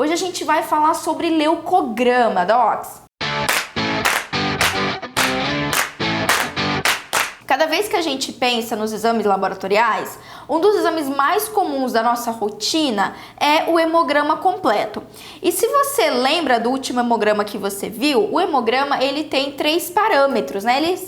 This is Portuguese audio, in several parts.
Hoje a gente vai falar sobre leucograma, docs. Cada vez que a gente pensa nos exames laboratoriais, um dos exames mais comuns da nossa rotina é o hemograma completo. E se você lembra do último hemograma que você viu, o hemograma ele tem 3 parâmetros, né? Ele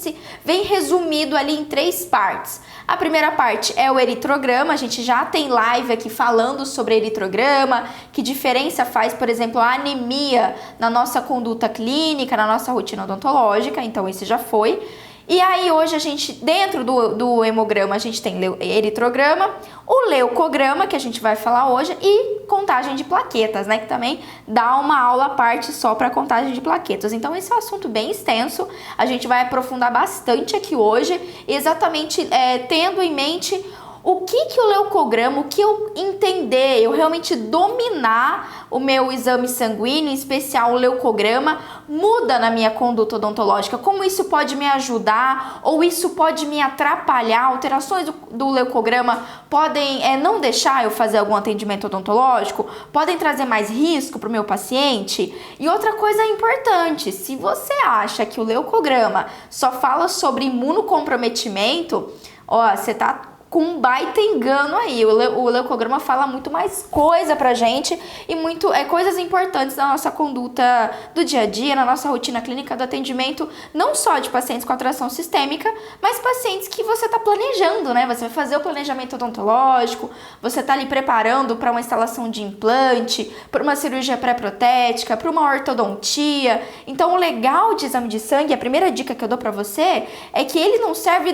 vem resumido ali em 3 partes. A primeira parte é o eritrograma, a gente já tem live aqui falando sobre eritrograma, que diferença faz, por exemplo, a anemia na nossa conduta clínica, na nossa rotina odontológica, então esse já foi. E aí hoje a gente, dentro do hemograma, a gente tem eritrograma, o leucograma, que a gente vai falar hoje, e contagem de plaquetas, né? Que também dá uma aula à parte só para contagem de plaquetas. Então esse é um assunto bem extenso, a gente vai aprofundar bastante aqui hoje, exatamente tendo em mente o que o leucograma, o que eu entender, eu realmente dominar o meu exame sanguíneo, em especial o leucograma, muda na minha conduta odontológica, como isso pode me ajudar ou isso pode me atrapalhar, alterações do leucograma podem não deixar eu fazer algum atendimento odontológico, podem trazer mais risco para o meu paciente. E outra coisa importante, se você acha que o leucograma só fala sobre imunocomprometimento, ó, você tá com um baita engano aí. O leucograma fala muito mais coisa pra gente e coisas importantes da nossa conduta do dia a dia, na nossa rotina clínica do atendimento, não só de pacientes com atração sistêmica, mas pacientes que você tá planejando, né? Você vai fazer o planejamento odontológico, você tá ali preparando para uma instalação de implante, para uma cirurgia pré-protética, para uma ortodontia. Então, o legal de exame de sangue, a primeira dica que eu dou para você é que ele não serve,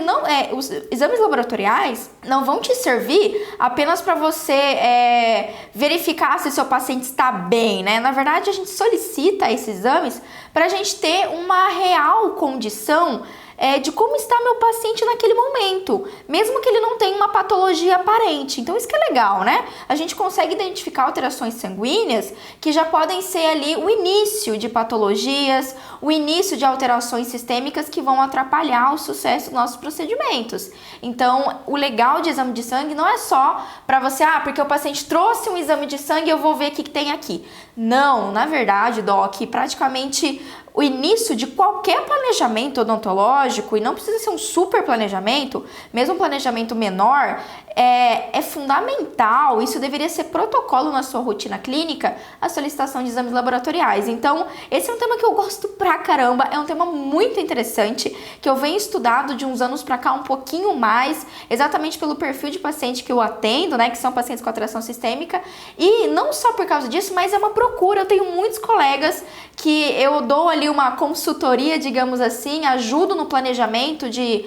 os exames laboratoriais não vão te servir apenas para você verificar se seu paciente está bem, né? Na verdade, a gente solicita esses exames para a gente ter uma real condição de como está meu paciente naquele momento, mesmo que ele não tenha uma patologia aparente. Então isso que é legal, né? A gente consegue identificar alterações sanguíneas que já podem ser ali o início de patologias, o início de alterações sistêmicas que vão atrapalhar o sucesso dos nossos procedimentos. Então, o legal de exame de sangue não é só para você, porque o paciente trouxe um exame de sangue, eu vou ver o que tem aqui. Não, na verdade, Doc, praticamente o início de qualquer planejamento odontológico, e não precisa ser um super planejamento, mesmo um planejamento menor, é fundamental, isso deveria ser protocolo na sua rotina clínica, a solicitação de exames laboratoriais. Então, esse é um tema que eu gosto pra caramba, é um tema muito interessante, que eu venho estudado de uns anos pra cá um pouquinho mais, exatamente pelo perfil de paciente que eu atendo, né, que são pacientes com atração sistêmica, e não só por causa disso, mas é uma procura. Eu tenho muitos colegas que eu dou ali uma consultoria, digamos assim, ajudo no planejamento de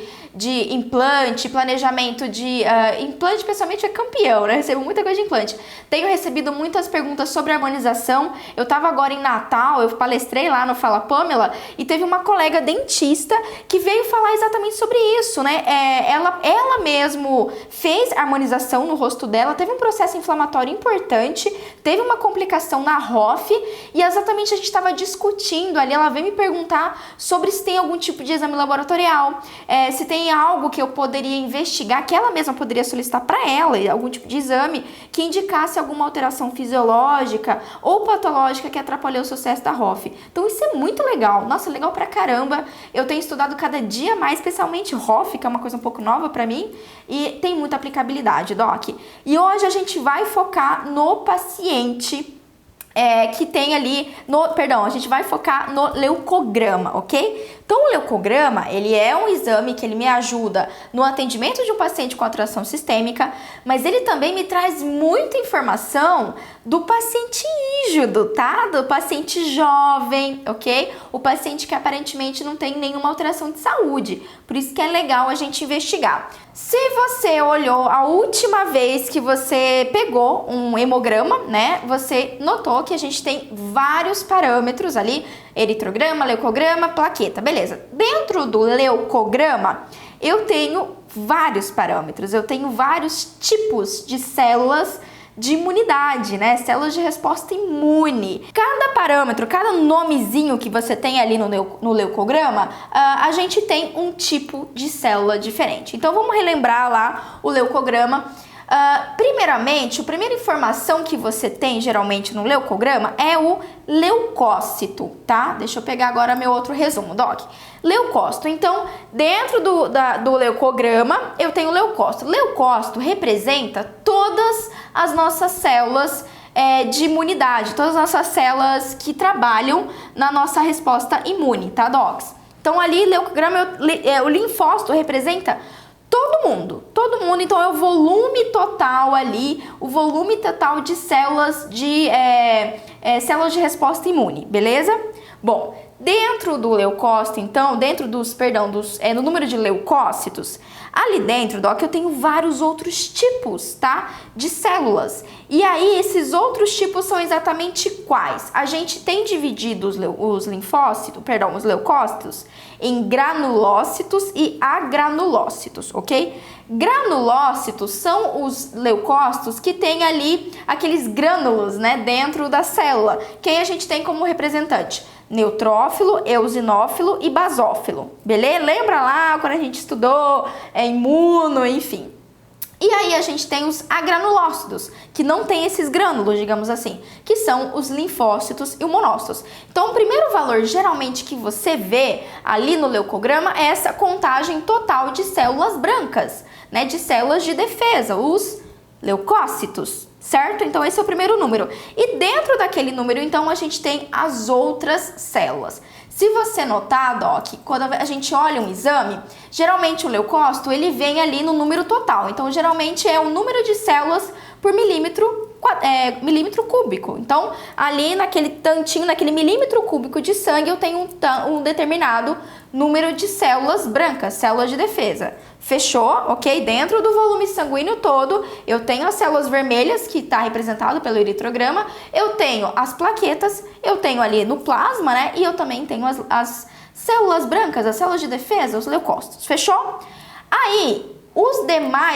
implante, planejamento de implante, especialmente é campeão, né? Recebo muita coisa de implante. Tenho recebido muitas perguntas sobre harmonização. Eu tava agora em Natal, eu palestrei lá no Fala Pamela e teve uma colega dentista que veio falar exatamente sobre isso, né? Ela mesmo fez harmonização no rosto dela, teve um processo inflamatório importante, teve uma complicação na ROF e exatamente a gente estava discutindo ali, ela veio me perguntar sobre se tem algum tipo de exame laboratorial, se tem algo que eu poderia investigar, que ela mesma poderia solicitar para ela, algum tipo de exame que indicasse alguma alteração fisiológica ou patológica que atrapalhou o sucesso da ROF. Então isso é muito legal, nossa, legal pra caramba. Eu tenho estudado cada dia mais, especialmente ROF, que é uma coisa um pouco nova para mim, e tem muita aplicabilidade, Doc. E hoje a gente vai focar no paciente que tem ali, a gente vai focar no leucograma, ok? Então, o leucograma, ele é um exame que ele me ajuda no atendimento de um paciente com atração sistêmica, mas ele também me traz muita informação do paciente ígido, tá? Do paciente jovem, ok? O paciente que aparentemente não tem nenhuma alteração de saúde. Por isso que é legal a gente investigar. Se você olhou a última vez que você pegou um hemograma, né? Você notou que a gente tem vários parâmetros ali, eritrograma, leucograma, plaqueta, beleza. Dentro do leucograma, eu tenho vários parâmetros, eu tenho vários tipos de células de imunidade, né? Células de resposta imune. Cada parâmetro, cada nomezinho que você tem ali no leucograma, a gente tem um tipo de célula diferente. Então vamos relembrar lá o leucograma. Primeiramente, a primeira informação que você tem geralmente no leucograma é o leucócito, tá? Deixa eu pegar agora meu outro resumo, Doc. Leucócito. Então, dentro do leucograma, eu tenho o leucócito. Leucócito representa todas as nossas células de imunidade, todas as nossas células que trabalham na nossa resposta imune, tá, Docs? Então, ali, leucograma, o linfócito representa todo mundo, então é o volume total ali, o volume total de células células de resposta imune, beleza? Bom, dentro do leucócito, então, no número de leucócitos, ali dentro, Doc, eu tenho vários outros tipos, tá? De células. E aí, esses outros tipos são exatamente quais? A gente tem dividido os leucócitos em granulócitos e agranulócitos, ok? Granulócitos são os leucócitos que tem ali aqueles grânulos, né, dentro da célula. Quem a gente tem como representante? Neutrófilo, eosinófilo e basófilo, beleza? Lembra lá quando a gente estudou imuno, enfim. E aí a gente tem os agranulócitos, que não tem esses grânulos, digamos assim, que são os linfócitos e os monócitos. Então, o primeiro valor geralmente que você vê ali no leucograma é essa contagem total de células brancas, né, de células de defesa, os leucócitos, certo? Então, esse é o primeiro número. E dentro daquele número, então, a gente tem as outras células. Se você notar, Doc, quando a gente olha um exame, geralmente o leucócito, ele vem ali no número total. Então, geralmente é o número de células por milímetro cúbico. Então, ali naquele tantinho, naquele milímetro cúbico de sangue, eu tenho um determinado número de células brancas, células de defesa. Fechou? Ok? Dentro do volume sanguíneo todo, eu tenho as células vermelhas, que está representado pelo eritrograma, eu tenho as plaquetas, eu tenho ali no plasma, né? E eu também tenho as células brancas, as células de defesa, os leucócitos. Fechou? Aí,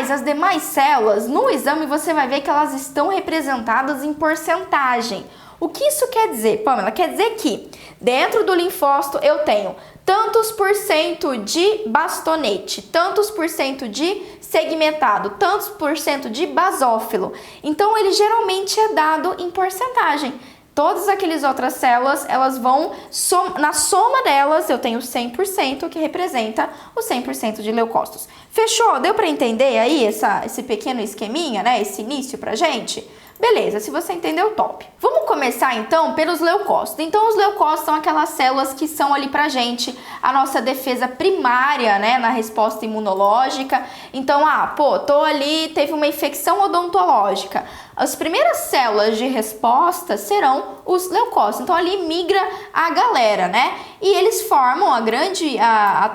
as demais células, no exame você vai ver que elas estão representadas em porcentagem. O que isso quer dizer, Pamela? Quer dizer que dentro do linfócito eu tenho tantos por cento de bastonete, tantos por cento de segmentado, tantos por cento de basófilo. Então, ele geralmente é dado em porcentagem. Todas aquelas outras células, elas vão, na soma delas, eu tenho 100%, que representa os 100% de leucócitos. Fechou? Deu para entender aí esse pequeno esqueminha, né? Esse início pra gente? Beleza, se você entendeu, top. Vamos começar então pelos leucócitos. Então, os leucócitos são aquelas células que são ali pra gente a nossa defesa primária, né, na resposta imunológica. Então, tô ali, teve uma infecção odontológica. As primeiras células de resposta serão os leucócitos. Então, ali migra a galera, né? E eles formam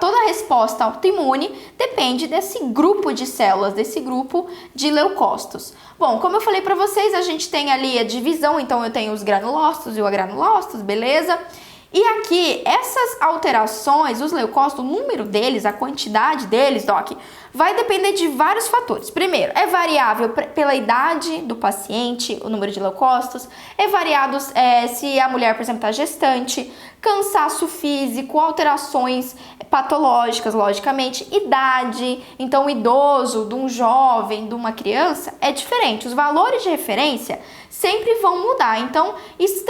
toda a resposta autoimune depende desse grupo de células, desse grupo de leucócitos. Bom, como eu falei para vocês, a gente tem ali a divisão, então eu tenho os granulócitos e os agranulócitos, beleza? E aqui, essas alterações, os leucócitos, o número deles, a quantidade deles, Doc, vai depender de vários fatores. Primeiro, é variável pela idade do paciente, o número de leucócitos. É variado se a mulher, por exemplo, está gestante, cansaço físico, alterações patológicas, logicamente, idade. Então, o idoso, de um jovem, de uma criança, é diferente. Os valores de referência sempre vão mudar. Então, isso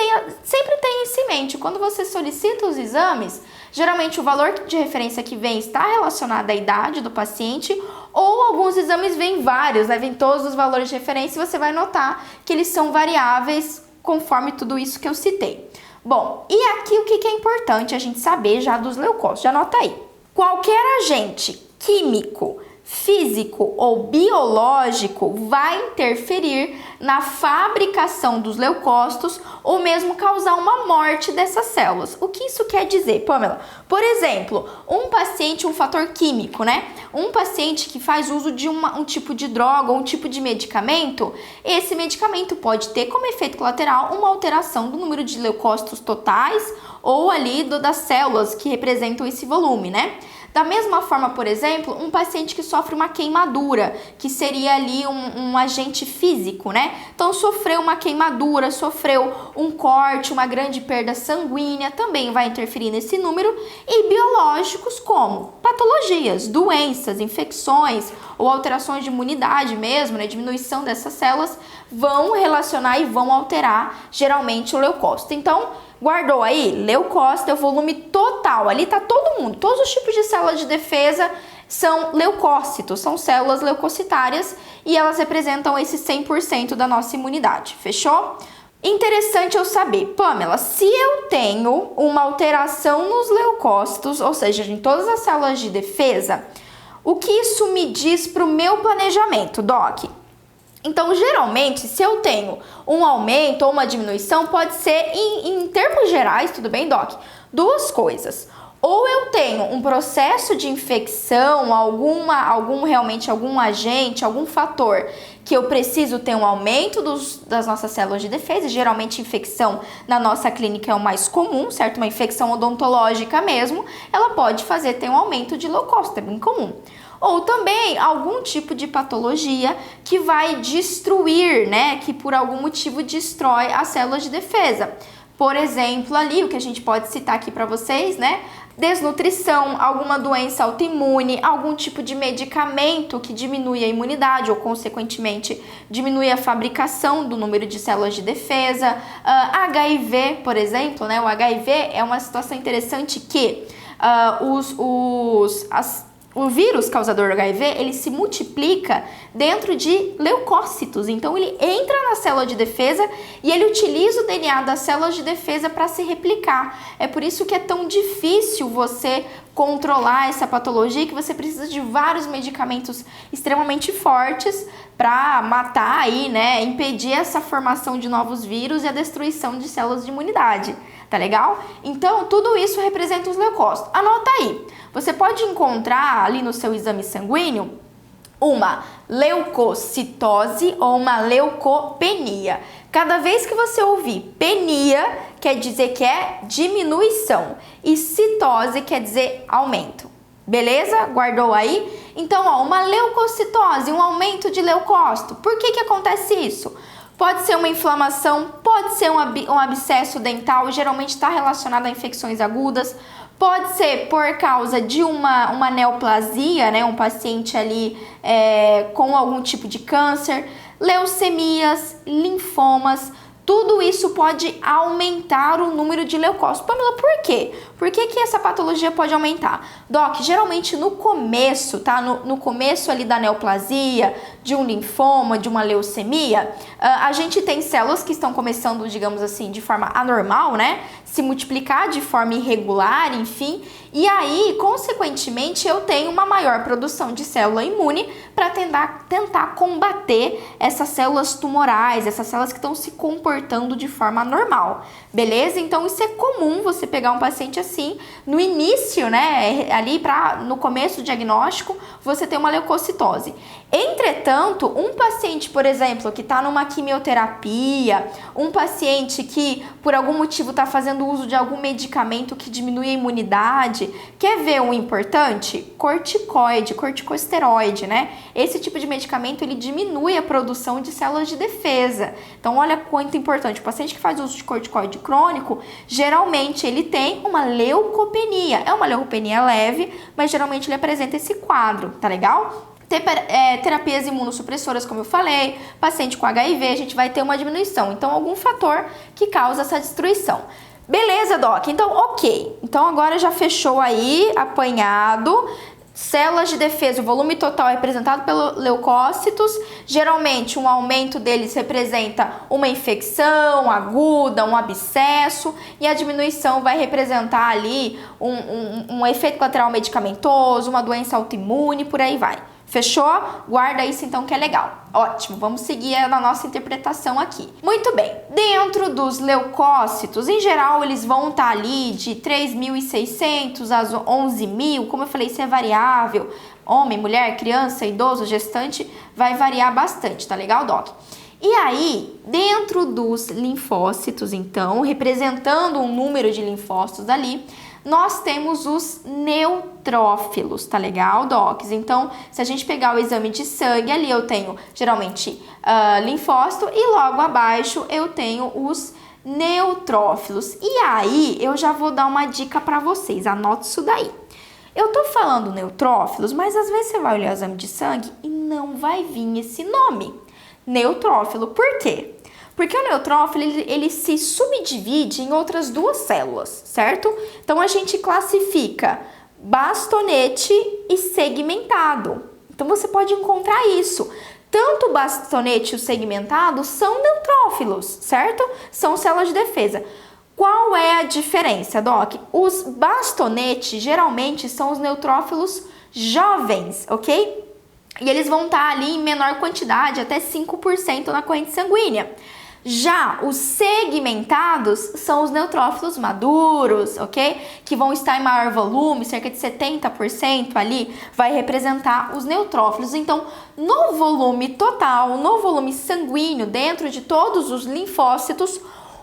sempre tenha isso em mente. Quando você solicita os exames, geralmente o valor de referência que vem está relacionado à idade do paciente, ou alguns exames vêm vários, né? Vem todos os valores de referência e você vai notar que eles são variáveis conforme tudo isso que eu citei. Bom, e aqui o que é importante a gente saber já dos leucócitos? Já anota aí. Qualquer agente químico, físico ou biológico vai interferir na fabricação dos leucócitos ou mesmo causar uma morte dessas células. O que isso quer dizer, Pamela? Por exemplo, um paciente, um fator químico, né? Um paciente que faz uso de um tipo de droga ou um tipo de medicamento, esse medicamento pode ter como efeito colateral uma alteração do número de leucócitos totais ou ali das células que representam esse volume, né? Da mesma forma, por exemplo, um paciente que sofre uma queimadura, que seria ali um agente físico, né? Então, sofreu uma queimadura, sofreu um corte, uma grande perda sanguínea, também vai interferir nesse número. E biológicos como patologias, doenças, infecções ou alterações de imunidade mesmo, né, diminuição dessas células, vão relacionar e vão alterar geralmente o leucócito. Então, guardou aí? Leucócito é o volume total, ali tá todo mundo, todos os tipos de células de defesa são leucócitos, são células leucocitárias e elas representam esse 100% da nossa imunidade, fechou? Interessante eu saber, Pamela, se eu tenho uma alteração nos leucócitos, ou seja, em todas as células de defesa, o que isso me diz para o meu planejamento, Doc? Então, geralmente, se eu tenho um aumento ou uma diminuição, pode ser, em termos gerais, tudo bem, Doc? Duas coisas. Ou eu tenho um processo de infecção, realmente algum agente, algum fator que eu preciso ter um aumento das nossas células de defesa. Geralmente infecção na nossa clínica é o mais comum, certo? Uma infecção odontológica mesmo, ela pode fazer ter um aumento de leucócito, é bem comum. Ou também algum tipo de patologia que vai destruir, né? Que por algum motivo destrói as células de defesa. Por exemplo, ali, o que a gente pode citar aqui para vocês, né? Desnutrição, alguma doença autoimune, algum tipo de medicamento que diminui a imunidade ou, consequentemente, diminui a fabricação do número de células de defesa. HIV, por exemplo, né? O HIV é uma situação interessante que o vírus causador do HIV, ele se multiplica dentro de leucócitos. Então, ele entra na célula de defesa e ele utiliza o DNA das células de defesa para se replicar. É por isso que é tão difícil você controlar essa patologia, que você precisa de vários medicamentos extremamente fortes para matar aí, né, impedir essa formação de novos vírus e a destruição de células de imunidade. Tá legal? Então, tudo isso representa os leucócitos. Anota aí. Você pode encontrar ali no seu exame sanguíneo uma leucocitose ou uma leucopenia. Cada vez que você ouvir penia, quer dizer que é diminuição, e citose quer dizer aumento. Beleza? Guardou aí? Então, ó, uma leucocitose, um aumento de leucócito. Por que acontece isso? Pode ser uma inflamação, pode ser um abscesso dental, geralmente está relacionado a infecções agudas, pode ser por causa de uma neoplasia, né, um paciente ali com algum tipo de câncer, leucemias, linfomas. Tudo isso pode aumentar o número de leucócitos. Pamela, por quê? Por que essa patologia pode aumentar? Doc, geralmente no começo, tá? No começo ali da neoplasia, de um linfoma, de uma leucemia, a gente tem células que estão começando, digamos assim, de forma anormal, né? Se multiplicar de forma irregular, enfim. E aí, consequentemente, eu tenho uma maior produção de célula imune para tentar combater essas células tumorais, essas células que estão se comportando de forma normal, beleza? Então, isso é comum você pegar um paciente assim, no início, né, ali no começo do diagnóstico, você tem uma leucocitose. Entretanto, um paciente, por exemplo, que está numa quimioterapia, um paciente que por algum motivo está fazendo uso de algum medicamento que diminui a imunidade, quer ver um importante? Corticosteroide, né? Esse tipo de medicamento, ele diminui a produção de células de defesa. Então, olha quanto importante. O paciente que faz uso de corticoide crônico, geralmente ele tem uma leucopenia. É uma leucopenia leve, mas geralmente ele apresenta esse quadro, tá legal? Terapias imunossupressoras, como eu falei, paciente com HIV, a gente vai ter uma diminuição. Então, algum fator que causa essa destruição. Beleza, Doc? Então, ok. Então, agora já fechou aí, apanhado. Células de defesa, o volume total é representado pelos leucócitos. Geralmente, um aumento deles representa uma infecção aguda, um abscesso. E a diminuição vai representar ali um efeito colateral medicamentoso, uma doença autoimune, por aí vai. Fechou? Guarda isso então que é legal. Ótimo, vamos seguir na nossa interpretação aqui. Muito bem, dentro dos leucócitos, em geral, eles vão estar ali de 3.600 a 11.000, como eu falei, isso é variável. Homem, mulher, criança, idoso, gestante, vai variar bastante, tá legal, Doc? E aí, dentro dos linfócitos, então, representando um número de linfócitos ali, nós temos os neutrófilos, tá legal, docs? Então, se a gente pegar o exame de sangue, ali eu tenho, geralmente, linfócito e logo abaixo eu tenho os neutrófilos. E aí, eu já vou dar uma dica para vocês, anote isso daí. Eu tô falando neutrófilos, mas às vezes você vai olhar o exame de sangue e não vai vir esse nome, neutrófilo. Por quê? Porque o neutrófilo, ele se subdivide em outras duas células, certo? Então, a gente classifica bastonete e segmentado. Então, você pode encontrar isso. Tanto o bastonete e o segmentado são neutrófilos, certo? São células de defesa. Qual é a diferença, Doc? Os bastonetes geralmente são os neutrófilos jovens, ok? E eles vão estar ali em menor quantidade, até 5% na corrente sanguínea. Já os segmentados são os neutrófilos maduros, ok? Que vão estar em maior volume, cerca de 70% ali, vai representar os neutrófilos. Então, no volume total, no volume sanguíneo, dentro de todos os linfócitos,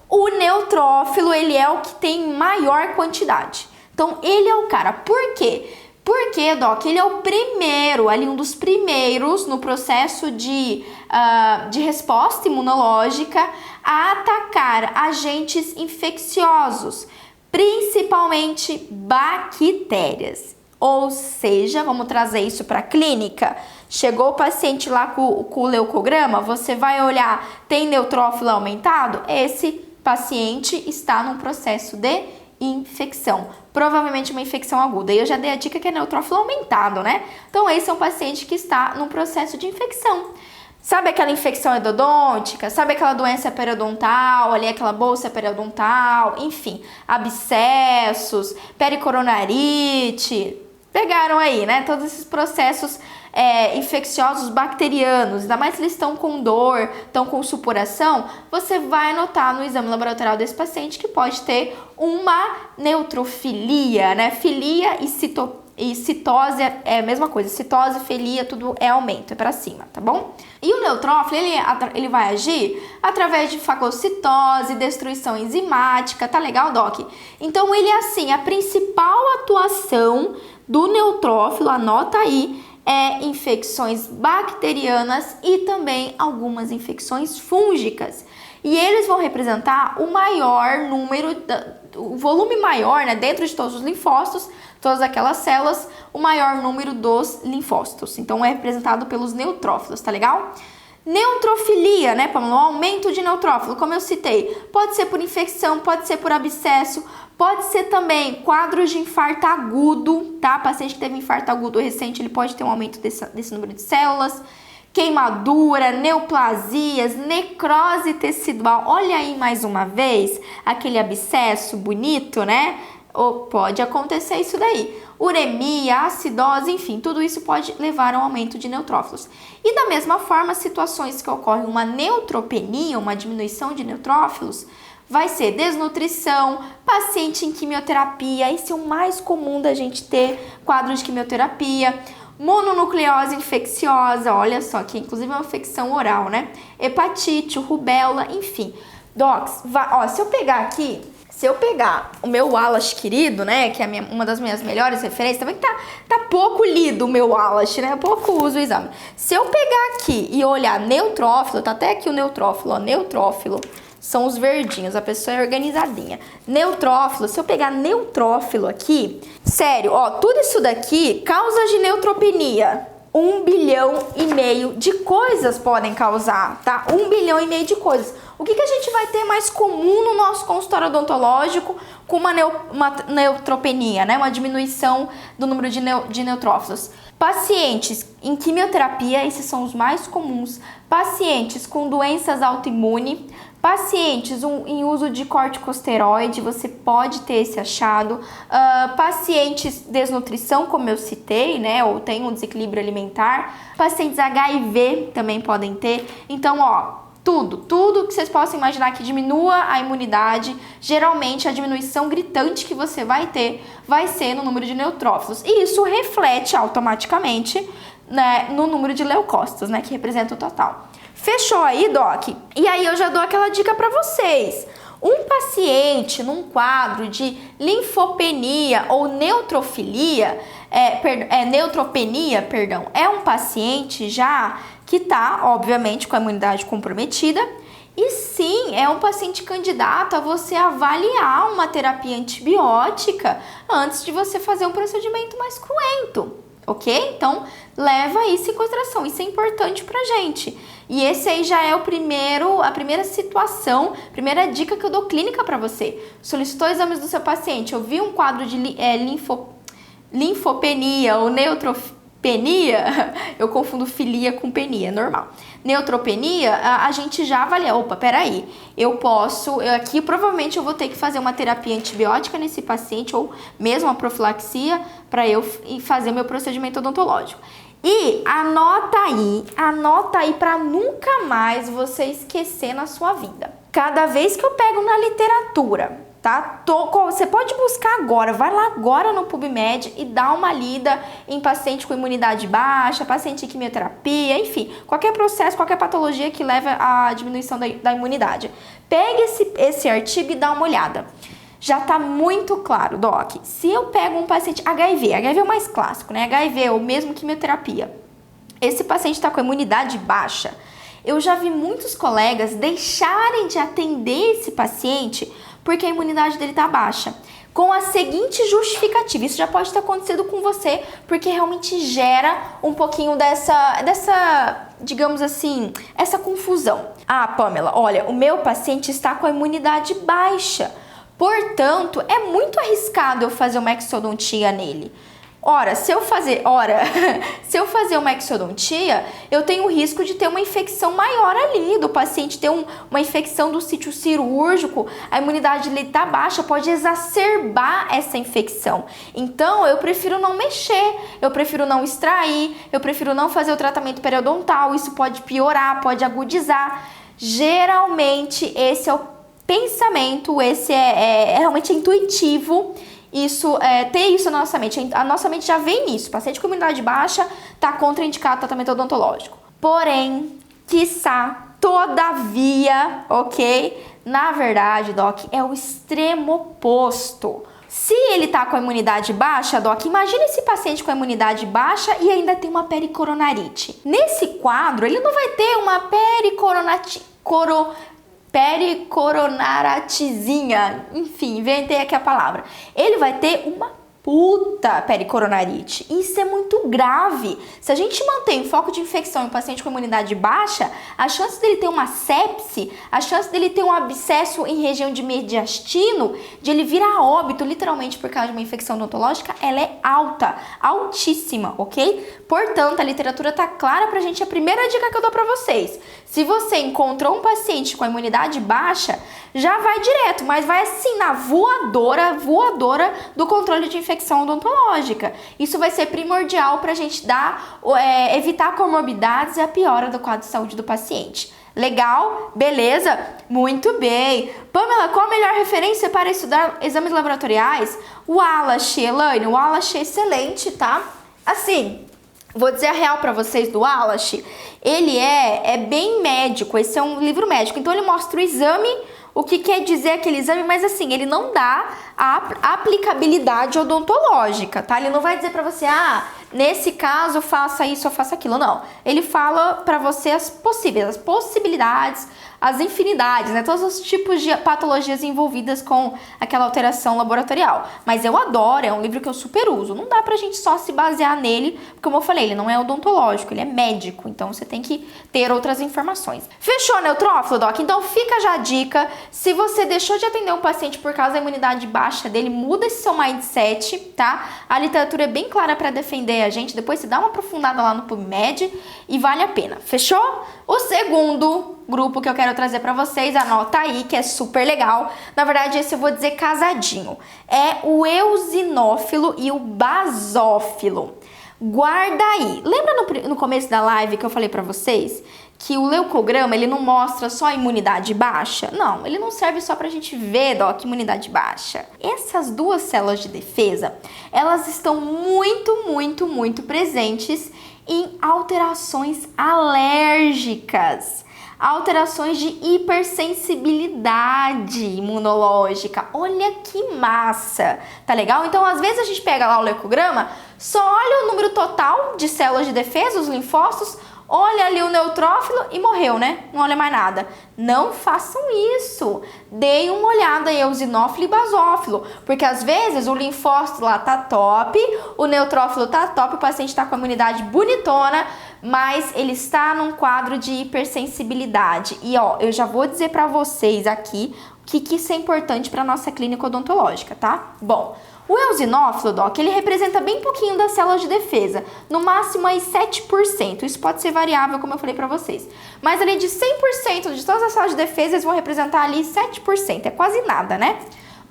o neutrófilo, ele é o que tem maior quantidade. Então, ele é o cara. Por quê? Porque, Doc, ele é o primeiro, ali um dos primeiros no processo de resposta imunológica a atacar agentes infecciosos, principalmente bactérias. Ou seja, vamos trazer isso para a clínica. Chegou o paciente lá com o leucograma, você vai olhar, tem neutrófilo aumentado? Esse paciente está num processo de infecção, provavelmente uma infecção aguda. E eu já dei a dica que é neutrófilo aumentado, né? Então, esse é um paciente que está num processo de infecção. Sabe aquela infecção endodôntica? Sabe aquela doença periodontal, ali aquela bolsa periodontal, enfim, abscessos, pericoronarite. Pegaram aí, né? Todos esses processos infecciosos bacterianos, ainda mais se eles estão com dor, estão com supuração, você vai notar no exame laboratorial desse paciente que pode ter uma neutrofilia, né? Filia e citose é a mesma coisa, citose, filia, tudo é aumento, é para cima, tá bom? E o neutrófilo, ele vai agir através de fagocitose, destruição enzimática, tá legal, Doc? Então, ele é assim, a principal atuação do neutrófilo, anota aí, é infecções bacterianas e também algumas infecções fúngicas. E eles vão representar o maior número, o volume maior, né, dentro de todos os linfócitos, todas aquelas células, o maior número dos linfócitos. Então, é representado pelos neutrófilos, tá legal? Neutrofilia, né, Pamela? O aumento de neutrófilo, como eu citei, pode ser por infecção, pode ser por abscesso, pode ser também quadros de infarto agudo, tá? Paciente que teve infarto agudo recente, ele pode ter um aumento desse número de células. Queimadura, neoplasias, necrose tecidual. Olha aí mais uma vez aquele abscesso bonito, né? Ou pode acontecer isso daí. Uremia, acidose, enfim, tudo isso pode levar a um aumento de neutrófilos. E da mesma forma, situações que ocorrem uma neutropenia, uma diminuição de neutrófilos, vai ser desnutrição, paciente em quimioterapia, esse é o mais comum da gente ter quadro de quimioterapia, mononucleose infecciosa, olha só, que inclusive é uma infecção oral, né? Hepatite, rubéola, enfim. Docs, se eu pegar o meu Wallace querido, né, que é uma das minhas melhores referências, também tá pouco lido o meu Wallace, né, pouco uso o exame. Se eu pegar aqui e olhar neutrófilo, tá até aqui o neutrófilo, ó, neutrófilo, são os verdinhos, a pessoa é organizadinha. Neutrófilo, se eu pegar neutrófilo aqui, sério, ó, tudo isso daqui, causas de neutropenia. 1,5 bilhão de coisas podem causar, tá? 1,5 bilhão de coisas. O que a gente vai ter mais comum no nosso consultório odontológico com uma neutropenia, né? Uma diminuição do número de neutrófilos. Pacientes em quimioterapia, esses são os mais comuns. Pacientes com doenças autoimunes. Pacientes em uso de corticosteroide, você pode ter esse achado. Pacientes desnutrição, como eu citei, né? Ou tem um desequilíbrio alimentar. Pacientes HIV também podem ter. Então, ó, tudo que vocês possam imaginar que diminua a imunidade, geralmente a diminuição gritante que você vai ter vai ser no número de neutrófilos. E isso reflete automaticamente, né, no número de leucócitos, né, que representa o total. Fechou aí, Doc? E aí eu já dou aquela dica para vocês. Um paciente num quadro de linfopenia ou neutropenia, é um paciente já que está, obviamente, com a imunidade comprometida. E sim é um paciente candidato a você avaliar uma terapia antibiótica antes de você fazer um procedimento mais cruento, ok? Então, leva isso em consideração, isso é importante pra gente. E esse aí já é a primeira situação, primeira dica que eu dou clínica pra você. Solicitou exames do seu paciente, eu vi um quadro de linfopenia ou neutropenia, eu confundo filia com penia, normal. Neutropenia, a gente já avalia, opa, peraí, aqui provavelmente eu vou ter que fazer uma terapia antibiótica nesse paciente ou mesmo uma profilaxia para eu fazer meu procedimento odontológico. E anota aí para nunca mais você esquecer na sua vida. Cada vez que eu pego na literatura, tá? Você pode buscar agora, vai lá agora no PubMed e dá uma lida em paciente com imunidade baixa, paciente em quimioterapia, enfim, qualquer processo, qualquer patologia que leve à diminuição da imunidade. Pegue esse artigo e dá uma olhada. Já tá muito claro, Doc. Se eu pego um paciente HIV é o mais clássico, né? HIV ou mesmo quimioterapia. Esse paciente está com a imunidade baixa. Eu já vi muitos colegas deixarem de atender esse paciente porque a imunidade dele tá baixa. Com a seguinte justificativa, isso já pode ter acontecido com você, porque realmente gera um pouquinho dessa, digamos assim, essa confusão. Ah, Pamela, olha, o meu paciente está com a imunidade baixa. Portanto, é muito arriscado eu fazer uma exodontia nele. Ora, se eu fazer uma exodontia, eu tenho o risco de ter uma infecção maior ali, do paciente ter uma infecção do sítio cirúrgico, a imunidade dele tá baixa, pode exacerbar essa infecção. Então, eu prefiro não mexer, eu prefiro não extrair, eu prefiro não fazer o tratamento periodontal, isso pode piorar, pode agudizar. Geralmente, esse é o pensamento, esse é realmente intuitivo. Ter isso na nossa mente. A nossa mente já vem nisso. Paciente com imunidade baixa está contraindicado o tratamento odontológico. Porém, quiçá, todavia, ok? Na verdade, Doc, é o extremo oposto. Se ele tá com a imunidade baixa, Doc, imagina esse paciente com a imunidade baixa e ainda tem uma pericoronarite. Nesse quadro, ele não vai ter uma pericoronaritezinha, enfim, inventei aqui a palavra. Ele vai ter uma puta pericoronarite. Isso é muito grave. Se a gente mantém o foco de infecção em paciente com imunidade baixa, a chance dele ter uma sepse, a chance dele ter um abscesso em região de mediastino, de ele vir a óbito literalmente por causa de uma infecção odontológica, ela é alta, altíssima, ok? Portanto, a literatura tá clara pra gente. A primeira dica que eu dou pra vocês: se você encontrou um paciente com a imunidade baixa, já vai direto, mas vai assim na voadora do controle de infecção odontológica. Isso vai ser primordial pra gente evitar comorbidades e a piora do quadro de saúde do paciente. Legal? Beleza? Muito bem. Pamela, qual a melhor referência para estudar exames laboratoriais? O Wallace, Elaine. O Wallace é excelente, tá? Assim, vou dizer a real para vocês do Wallace. Ele é bem médico, esse é um livro médico. Então ele mostra o exame, o que quer dizer aquele exame, mas assim, ele não dá a aplicabilidade odontológica, tá? Ele não vai dizer pra você, nesse caso faça isso ou faça aquilo, não. Ele fala pra você as possibilidades, as infinidades, né? Todos os tipos de patologias envolvidas com aquela alteração laboratorial. Mas eu adoro, é um livro que eu super uso. Não dá pra gente só se basear nele, porque como eu falei, ele não é odontológico, ele é médico, então você tem que ter outras informações. Fechou, neutrófilo, Doc? Então fica já a dica. Se você deixou de atender um paciente por causa da imunidade baixa dele, muda esse seu mindset, tá? A literatura é bem clara pra defender a gente. Depois você dá uma aprofundada lá no PubMed e vale a pena. Fechou? O segundo grupo que eu quero trazer pra vocês, anota aí, que é super legal. Na verdade, esse eu vou dizer casadinho. É o eosinófilo e o basófilo. Guarda aí. Lembra no começo da live que eu falei pra vocês que o leucograma, ele não mostra só a imunidade baixa? Não, ele não serve só pra gente ver, Doc, imunidade baixa. Essas duas células de defesa, elas estão muito presentes em alterações alérgicas, alterações de hipersensibilidade imunológica. Olha que massa, tá legal? Então, às vezes a gente pega lá o leucograma, só olha o número total de células de defesa, os linfócitos, olha ali o neutrófilo e morreu, né? Não olha mais nada. Não façam isso. Deem uma olhada em eosinófilo e basófilo, porque às vezes o linfócito lá tá top, o neutrófilo tá top, o paciente tá com a imunidade bonitona, mas ele está num quadro de hipersensibilidade. E ó, eu já vou dizer para vocês aqui o que isso é importante para nossa clínica odontológica, tá? Bom, o eosinófilo, Doc, ele representa bem pouquinho das células de defesa, no máximo aí 7%. Isso pode ser variável, como eu falei para vocês. Mas ali de 100% de todas as células de defesa, eles vão representar ali 7%. É quase nada, né?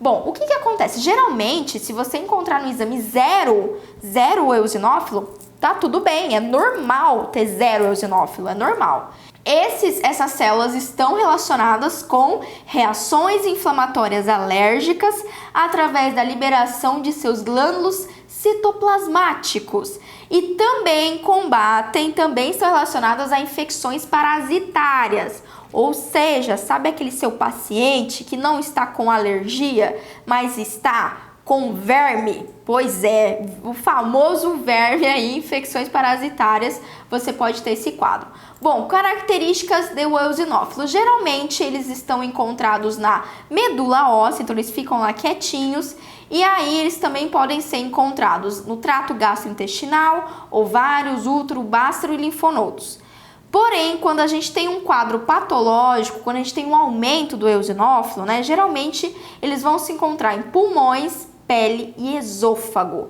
Bom, o que acontece? Geralmente, se você encontrar no exame zero eosinófilo, tá tudo bem, é normal ter zero eosinófilo, é normal. Essas células estão relacionadas com reações inflamatórias alérgicas através da liberação de seus glândulos citoplasmáticos e também estão relacionadas a infecções parasitárias. Ou seja, sabe aquele seu paciente que não está com alergia, mas está com verme? Pois é, o famoso verme aí, infecções parasitárias, você pode ter esse quadro. Bom, características do eosinófilo. Geralmente eles estão encontrados na medula óssea, então eles ficam lá quietinhos. E aí eles também podem ser encontrados no trato gastrointestinal, ovários, útero, bástaro e linfonodos. Porém, quando a gente tem um quadro patológico, quando a gente tem um aumento do eosinófilo, né, geralmente eles vão se encontrar em pulmões, pele e esôfago.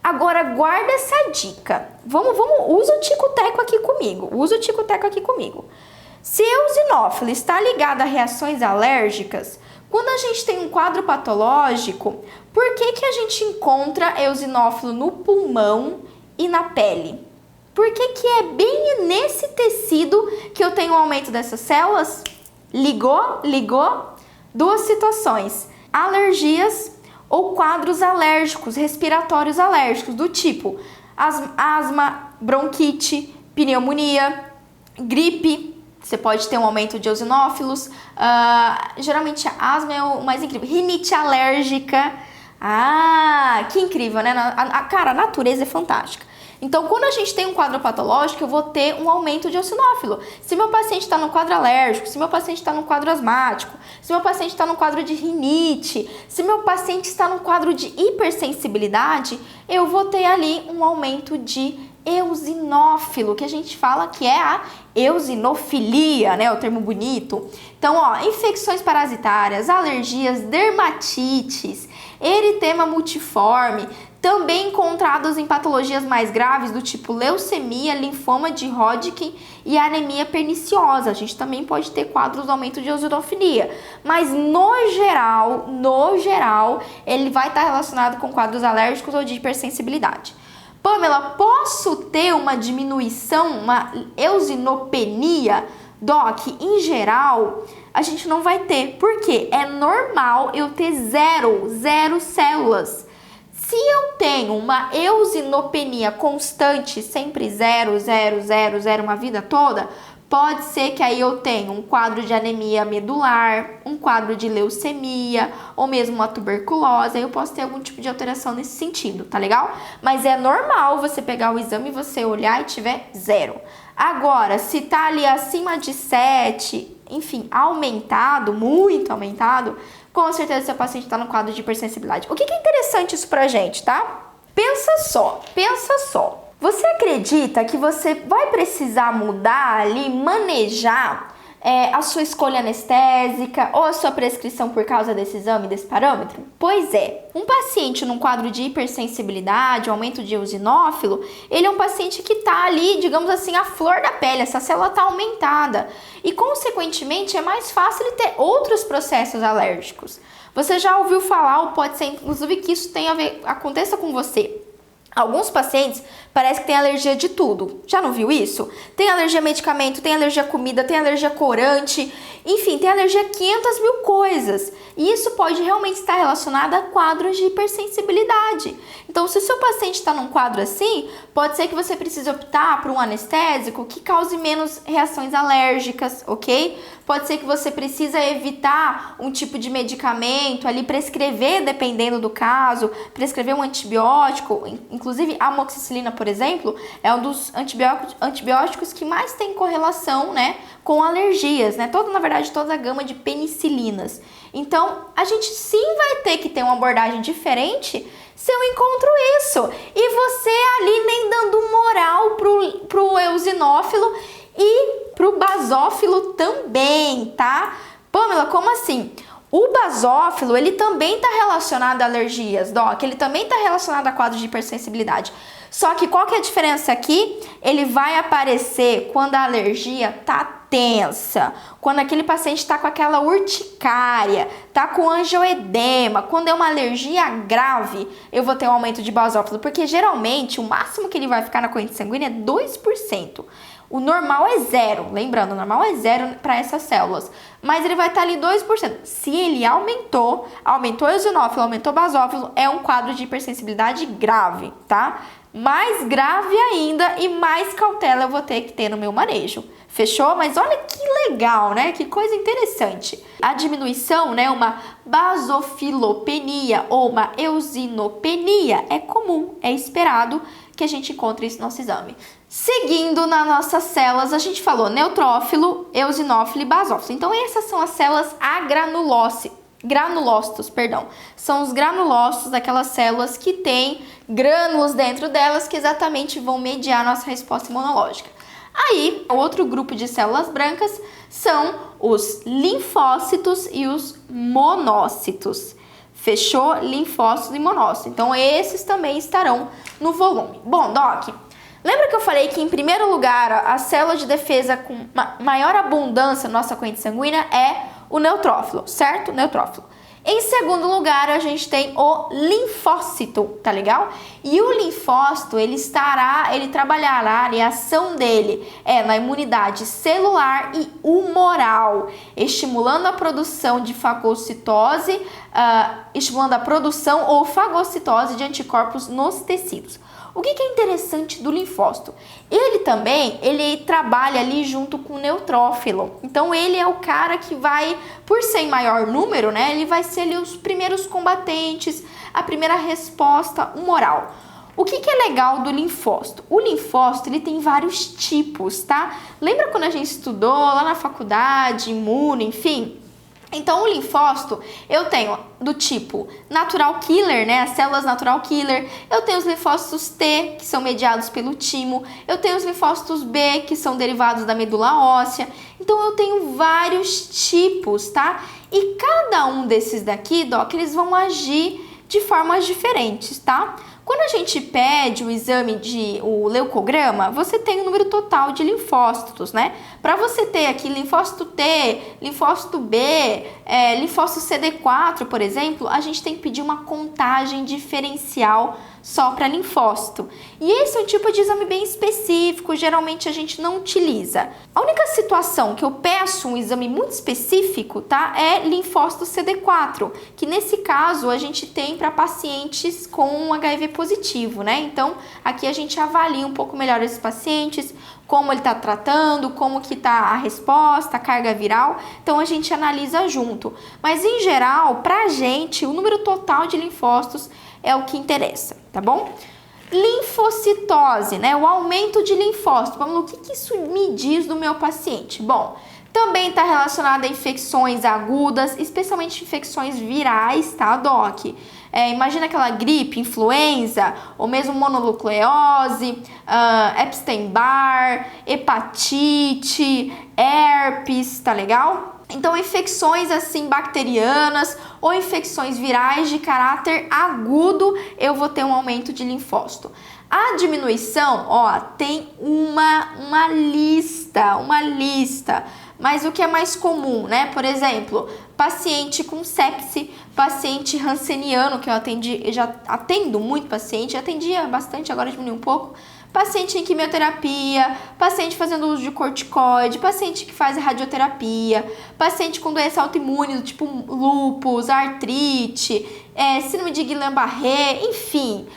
Agora, guarda essa dica. Usa o tico-teco aqui comigo. Se eosinófilo está ligado a reações alérgicas, quando a gente tem um quadro patológico, por que a gente encontra eosinófilo no pulmão e na pele? Por que é bem nesse tecido que eu tenho um aumento dessas células? Ligou? Duas situações: alergias ou quadros alérgicos, respiratórios alérgicos, do tipo asma, bronquite, pneumonia, gripe. Você pode ter um aumento de eosinófilos. Geralmente a asma é o mais incrível. Rinite alérgica. Que incrível, né? Cara, a natureza é fantástica. Então, quando a gente tem um quadro patológico, eu vou ter um aumento de eosinófilo. Se meu paciente está no quadro alérgico, se meu paciente está no quadro asmático, se meu paciente está no quadro de rinite, se meu paciente está no quadro de hipersensibilidade, eu vou ter ali um aumento de eosinófilo, que a gente fala que é a eosinofilia, né? O termo bonito. Então, ó, infecções parasitárias, alergias, dermatites, eritema multiforme, também encontrados em patologias mais graves do tipo leucemia, linfoma de Hodgkin e anemia perniciosa. A gente também pode ter quadros de aumento de eosinofilia, mas no geral, ele vai estar relacionado com quadros alérgicos ou de hipersensibilidade. Pamela, posso ter uma diminuição, uma eosinopenia? Doc, em geral, a gente não vai ter, porque é normal eu ter zero células. Se eu tenho uma eosinopenia constante, sempre 0, uma vida toda, pode ser que aí eu tenha um quadro de anemia medular, um quadro de leucemia, ou mesmo uma tuberculose, aí eu posso ter algum tipo de alteração nesse sentido, tá legal? Mas é normal você pegar o exame e você olhar e tiver 0. Agora, se tá ali acima de 7, enfim, aumentado, muito aumentado, com certeza seu paciente está no quadro de hipersensibilidade. O que é interessante isso pra gente, tá? Pensa só. Você acredita que você vai precisar mudar ali, manejar a sua escolha anestésica ou a sua prescrição por causa desse exame, desse parâmetro? Pois é, um paciente num quadro de hipersensibilidade, aumento de eosinófilo, ele é um paciente que está ali, digamos assim, à flor da pele, essa célula está aumentada e, consequentemente, é mais fácil ele ter outros processos alérgicos. Você já ouviu falar, ou pode ser, inclusive, que isso tem a ver, aconteça com você. Alguns pacientes parece que tem alergia de tudo. Já não viu isso? Tem alergia a medicamento, tem alergia a comida, tem alergia a corante, enfim, tem alergia a 500 mil coisas. E isso pode realmente estar relacionado a quadros de hipersensibilidade. Então, se o seu paciente está num quadro assim, pode ser que você precise optar por um anestésico que cause menos reações alérgicas, ok? Pode ser que você precisa evitar um tipo de medicamento ali, prescrever, dependendo do caso, prescrever um antibiótico, Inclusive, a amoxicilina, por exemplo, é um dos antibióticos que mais tem correlação, né, com alergias, né? Na verdade, toda a gama de penicilinas. Então, a gente sim vai ter que ter uma abordagem diferente se eu encontro isso. E você ali nem dando moral pro eosinófilo e pro basófilo também, tá? Pamela, como assim? O basófilo, ele também está relacionado a alergias, Doc. Ele também está relacionado a quadros de hipersensibilidade. Só que qual que é a diferença aqui? Ele vai aparecer quando a alergia tá tensa, quando aquele paciente está com aquela urticária, tá com angioedema, quando é uma alergia grave, eu vou ter um aumento de basófilo, porque geralmente o máximo que ele vai ficar na corrente sanguínea é 2%. O normal é 0, lembrando, o normal é 0 para essas células, mas ele vai estar ali 2%. Se ele aumentou eosinófilo, aumentou basófilo, é um quadro de hipersensibilidade grave, tá? Mais grave ainda e mais cautela eu vou ter que ter no meu manejo. Fechou? Mas olha que legal, né? Que coisa interessante. A diminuição, né, uma basofilopenia ou uma eosinopenia é comum, é esperado que a gente encontre isso no nosso exame. Seguindo nas nossas células, a gente falou neutrófilo, eosinófilo e basófilo. Então essas são as células granulócitos, são os granulócitos daquelas células que têm grânulos dentro delas que exatamente vão mediar a nossa resposta imunológica. Aí, outro grupo de células brancas são os linfócitos e os monócitos. Fechou? Linfócitos e monócitos. Então, esses também estarão no volume. Bom, Doc, lembra que eu falei que, em primeiro lugar, a célula de defesa com maior abundância na nossa corrente sanguínea é o neutrófilo, certo? Neutrófilo. Em segundo lugar, a gente tem o linfócito, tá legal? E o linfócito, ele trabalhará, e a ação dele é na imunidade celular e humoral, estimulando a produção de fagocitose, estimulando a produção ou fagocitose de anticorpos nos tecidos. O que é interessante do linfócito? Ele trabalha ali junto com o neutrófilo. Então, ele é o cara que vai, por ser em maior número, né? Ele vai ser ali os primeiros combatentes, a primeira resposta humoral. O que é legal do linfócito? O linfócito, ele tem vários tipos, tá? Lembra quando a gente estudou lá na faculdade, imune, enfim? Então, o linfócito, eu tenho do tipo natural killer, né? As células natural killer. Eu tenho os linfócitos T, que são mediados pelo timo. Eu tenho os linfócitos B, que são derivados da medula óssea. Então, eu tenho vários tipos, tá? E cada um desses daqui, Doc, eles vão agir de formas diferentes, tá? Quando a gente pede o exame o leucograma, você tem o número total de linfócitos, né? Para você ter aqui linfócito T, linfócito B, linfócito CD4, por exemplo, a gente tem que pedir uma contagem diferencial só para linfócito. E esse é um tipo de exame bem específico, geralmente a gente não utiliza. A única situação que eu peço um exame muito específico, tá, é linfócito CD4, que nesse caso a gente tem para pacientes com HIV positivo, né? Então, aqui a gente avalia um pouco melhor esses pacientes, como ele está tratando, como que está a resposta, a carga viral, então a gente analisa junto. Mas em geral, pra gente, o número total de linfócitos é o que interessa, tá bom? Linfocitose, né? O aumento de linfócitos. Vamos lá, o que isso me diz do meu paciente? Bom, também está relacionado a infecções agudas, especialmente infecções virais, tá, Doc? Imagina aquela gripe, influenza, ou mesmo mononucleose, Epstein-Barr, hepatite, herpes, tá legal? Então, infecções assim bacterianas ou infecções virais de caráter agudo, eu vou ter um aumento de linfócito. A diminuição, ó, tem uma lista, mas o que é mais comum, né? Por exemplo, paciente com sepse, paciente ranceniano, que eu já atendo muito paciente, atendia bastante, agora diminuiu um pouco. Paciente em quimioterapia, paciente fazendo uso de corticoide, paciente que faz radioterapia, paciente com doença autoimune do tipo lúpus, artrite, síndrome de Guillain-Barré, enfim,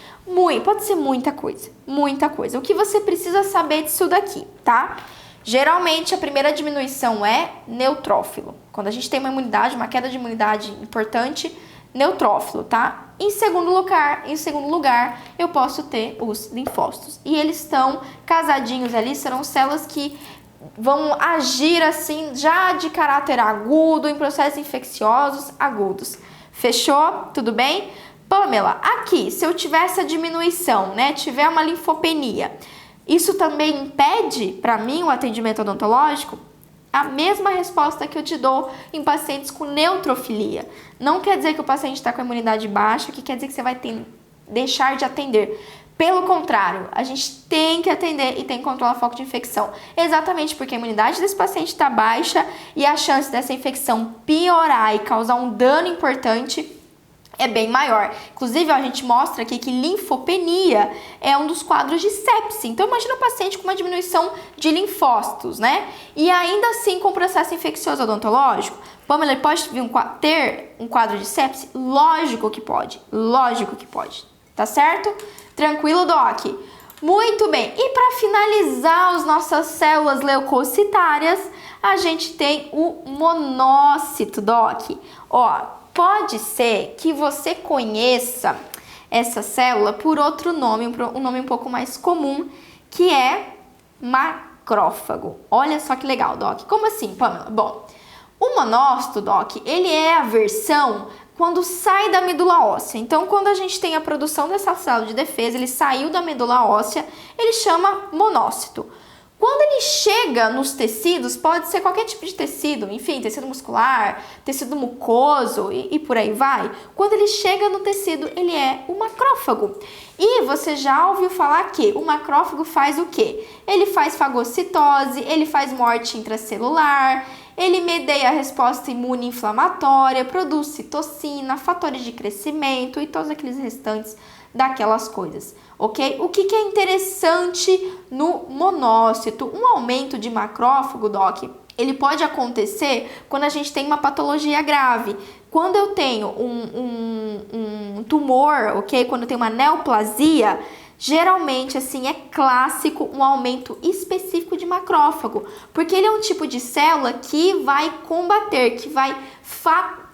pode ser muita coisa. O que você precisa saber disso daqui, tá? Geralmente a primeira diminuição é neutrófilo. Quando a gente tem uma queda de imunidade importante, neutrófilo, tá? Em segundo lugar, eu posso ter os linfócitos. E eles estão casadinhos ali, serão células que vão agir assim já de caráter agudo em processos infecciosos agudos. Fechou? Tudo bem? Pamela, aqui, se eu tiver essa diminuição, né, tiver uma linfopenia, isso também impede para mim o atendimento odontológico? A mesma resposta que eu te dou em pacientes com neutrofilia. Não quer dizer que o paciente está com a imunidade baixa, que quer dizer que você vai deixar de atender. Pelo contrário, a gente tem que atender e tem que controlar o foco de infecção. Exatamente porque a imunidade desse paciente está baixa e a chance dessa infecção piorar e causar um dano importante é bem maior. Inclusive, ó, a gente mostra aqui que linfopenia é um dos quadros de sepse. Então, imagina um paciente com uma diminuição de linfócitos, né? E ainda assim com processo infeccioso odontológico. Pamela, ele pode ter um quadro de sepse? Lógico que pode. Lógico que pode. Tá certo? Tranquilo, Doc? Muito bem. E para finalizar as nossas células leucocitárias, a gente tem o monócito, Doc. Ó, pode ser que você conheça essa célula por outro nome, um nome um pouco mais comum, que é macrófago. Olha só que legal, Doc. Como assim, Pamela? Bom, o monócito, Doc, ele é a versão quando sai da medula óssea. Então, quando a gente tem a produção dessa célula de defesa, ele saiu da medula óssea, ele chama monócito. Quando ele chega nos tecidos, pode ser qualquer tipo de tecido, enfim, tecido muscular, tecido mucoso e por aí vai. Quando ele chega no tecido, ele é o macrófago. E você já ouviu falar que o macrófago faz o quê? Ele faz fagocitose, ele faz morte intracelular, ele medeia a resposta imune inflamatória, produz citocina, fatores de crescimento e todos aqueles restantes daquelas coisas, ok? O que é interessante no monócito? Um aumento de macrófago, Doc, ele pode acontecer quando a gente tem uma patologia grave. Quando eu tenho um tumor, ok? Quando eu tenho uma neoplasia, geralmente, assim, é clássico um aumento específico de macrófago, porque ele é um tipo de célula que vai combater, que vai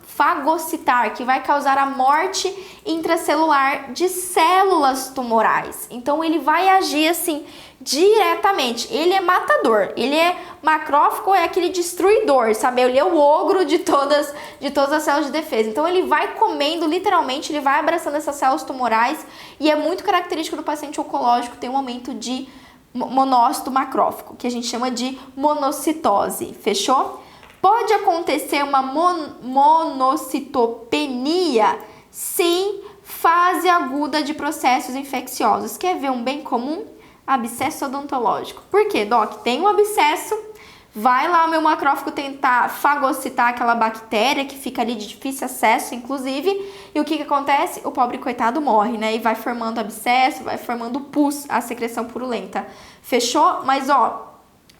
fagocitar, que vai causar a morte intracelular de células tumorais. Então, ele vai agir assim diretamente. Ele é matador, ele é macrófago, é aquele destruidor, sabe? Ele é o ogro de todas as células de defesa. Então, ele vai comendo, literalmente, ele vai abraçando essas células tumorais e é muito característico do paciente oncológico ter um aumento de monócito macrófago, que a gente chama de monocitose. Fechou? Pode acontecer uma monocitopenia? Sim, fase aguda de processos infecciosos. Quer ver um bem comum? Abscesso odontológico. Por quê, Doc? Tem um abscesso, vai lá o meu macrófago tentar fagocitar aquela bactéria que fica ali de difícil acesso, inclusive, e o que acontece? O pobre coitado morre, né? E vai formando abscesso, vai formando pus, a secreção purulenta. Fechou? Mas, ó,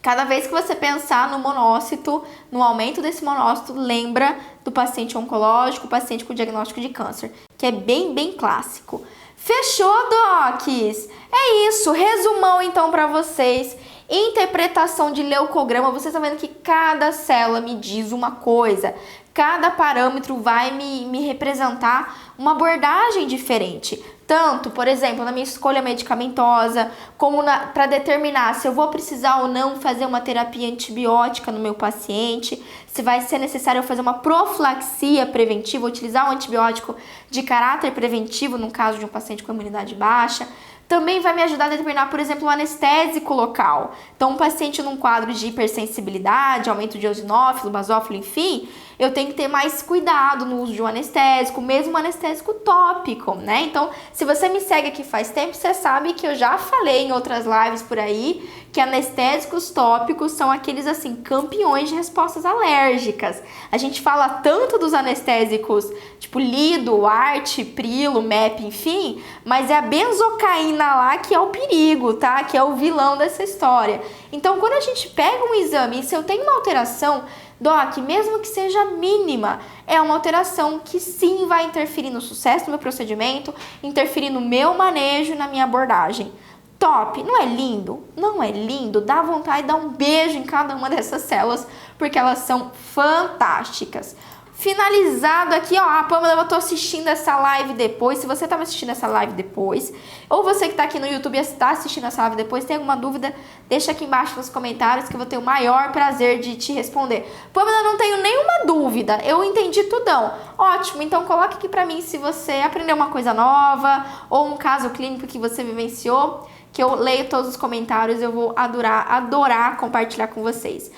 cada vez que você pensar no monócito, no aumento desse monócito, lembra do paciente oncológico, paciente com diagnóstico de câncer, que é bem clássico. Fechou, docs? É isso, resumão então para vocês. Interpretação de leucograma, vocês estão vendo que cada célula me diz uma coisa, cada parâmetro vai me representar uma abordagem diferente. Tanto, por exemplo, na minha escolha medicamentosa, como para determinar se eu vou precisar ou não fazer uma terapia antibiótica no meu paciente, se vai ser necessário eu fazer uma profilaxia preventiva, utilizar um antibiótico de caráter preventivo no caso de um paciente com imunidade baixa. Também vai me ajudar a determinar, por exemplo, um anestésico local. Então, um paciente num quadro de hipersensibilidade, aumento de eosinófilo, basófilo, enfim, eu tenho que ter mais cuidado no uso de um anestésico, mesmo um anestésico tópico, né? Então, se você me segue aqui faz tempo, você sabe que eu já falei em outras lives por aí que anestésicos tópicos são aqueles, assim, campeões de respostas alérgicas. A gente fala tanto dos anestésicos, tipo Lido, Arte, Prilo, MEP, enfim, mas é a benzocaína lá que é o perigo, tá? Que é o vilão dessa história. Então, quando a gente pega um exame e se eu tenho uma alteração, Doc, mesmo que seja mínima, é uma alteração que sim vai interferir no sucesso do meu procedimento, interferir no meu manejo e na minha abordagem. Top! Não é lindo? Não é lindo? Dá vontade de dar um beijo em cada uma dessas células, porque elas são fantásticas. finalizado aqui, ó. A Pamela, eu tô assistindo essa live depois. Se você tava assistindo essa live depois, ou você que tá aqui no YouTube e está assistindo essa live depois, tem alguma dúvida, deixa aqui embaixo nos comentários que eu vou ter o maior prazer de te responder. Pamela, não tenho nenhuma dúvida, eu entendi tudão. Ótimo, então coloque aqui pra mim se você aprendeu uma coisa nova ou um caso clínico que você vivenciou, que eu leio todos os comentários, eu vou adorar compartilhar com vocês.